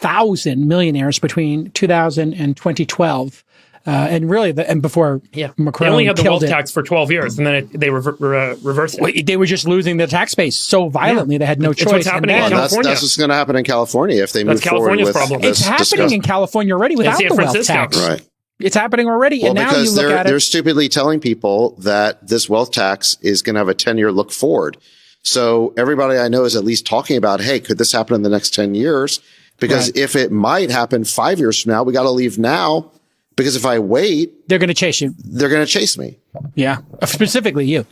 100,000 millionaires between 2000 and 2012. And really, and before Macron they only had the wealth it. tax for 12 years, and then they reversed it. Well, they were just losing the tax base so violently they had no choice. What's happening in California. That's what's going to happen in California if they move forward with problem. It's happening in California already without the wealth tax. Right. It's happening already, well, and now because you look at it. They're stupidly telling people that this wealth tax is going to have a 10-year look forward. So everybody I know is at least talking about, hey, could this happen in the next 10 years? Because if it might happen 5 years from now, we got to leave now. Because if I wait, they're going to chase you. They're going to chase me. Yeah, specifically you.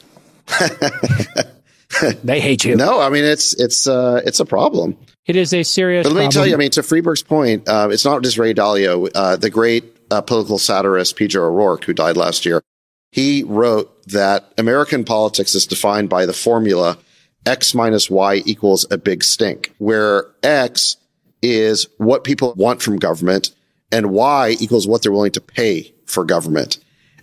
They hate you. No, I mean it's a problem. It is a serious problem. But let me tell you, I mean, to Friedberg's point, it's not just Ray Dalio. The great political satirist P.J. O'Rourke, who died last year, he wrote that American politics is defined by the formula X minus Y equals a big stink, where X is what people want from government and Y equals what they're willing to pay for government.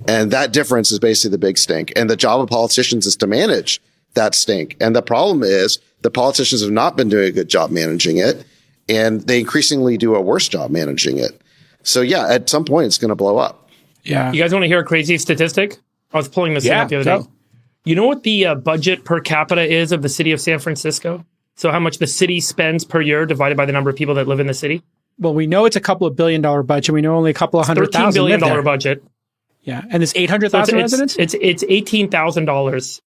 And that difference is basically the big stink. And the job of politicians is to manage that stink. And the problem is the politicians have not been doing a good job managing it, and they increasingly do a worse job managing it. So yeah, at some point it's going to blow up. Yeah. You guys want to hear a crazy statistic? I was pulling this up the other day. You know what the budget per capita is of the city of San Francisco? So how much the city spends per year divided by the number of people that live in the city? Well, we know it's a couple of $1 billion budget. We know only a couple of 100,000 $13 billion budget. Yeah. And there's 800,000 residents? It's $18,000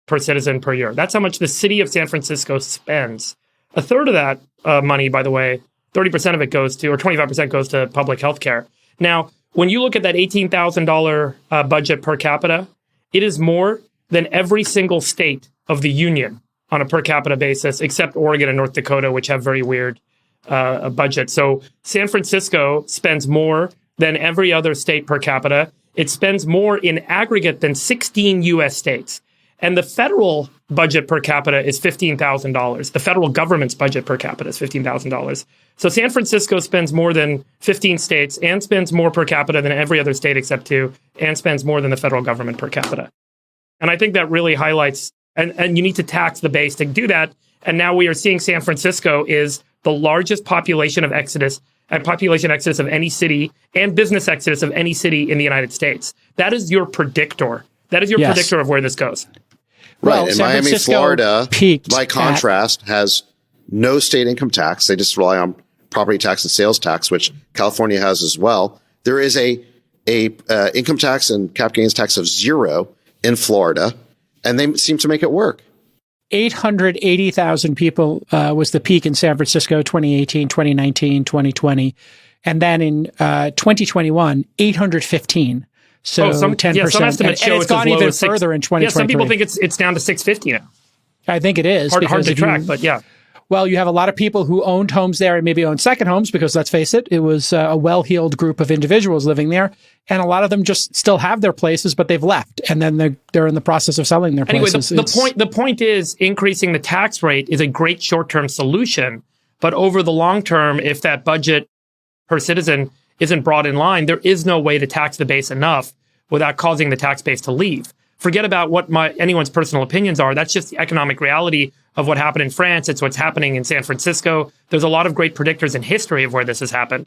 per citizen per year. That's how much the city of San Francisco spends. A third of that money, by the way, 30% of it goes to, or 25% goes to public health care. Now, when you look at that $18,000 budget per capita, it is more than every single state of the union on a per capita basis, except Oregon and North Dakota, which have very weird budget. So San Francisco spends more than every other state per capita. It spends more in aggregate than 16 U.S. states. And the federal budget per capita is $15,000. The federal government's budget per capita is $15,000. So San Francisco spends more than 15 states and spends more per capita than every other state except two, and spends more than the federal government per capita. And I think that really highlights, and you need to tax the base to do that. And now we are seeing San Francisco is the largest population exodus of any city and business exodus of any city in the United States. That is your predictor. That is your predictor of where this goes. Right. Well, and Miami, Florida, by contrast, has no state income tax. They just rely on property tax and sales tax, which California has as well. There is a income tax and cap gains tax of 0 in Florida, and they seem to make it work. 880,000 people was the peak in San Francisco, 2018, 2019, 2020. And then in 2021, 815. So 10%. Some estimates show it's gone even further in 2023. Yeah, some people think it's down to 650 now. I think it is. Hard to track, but yeah. Well, you have a lot of people who owned homes there and maybe owned second homes because, let's face it, it was a well-heeled group of individuals living there. And a lot of them just still have their places, but they've left. And then they're in the process of selling their places. Anyway, the point is increasing the tax rate is a great short-term solution. But over the long term, if that budget per citizen isn't brought in line, there is no way to tax the base enough without causing the tax base to leave. Forget about what anyone's personal opinions are. That's just the economic reality of what happened in France. It's what's happening in San Francisco. There's a lot of great predictors in history of where this has happened.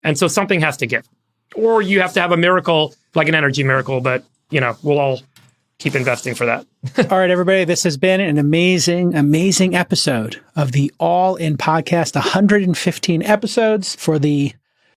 And so something has to give. Or you have to have a miracle, like an energy miracle, but, we'll all keep investing for that. All right, everybody, this has been an amazing, amazing episode of the All In Podcast, 115 episodes for the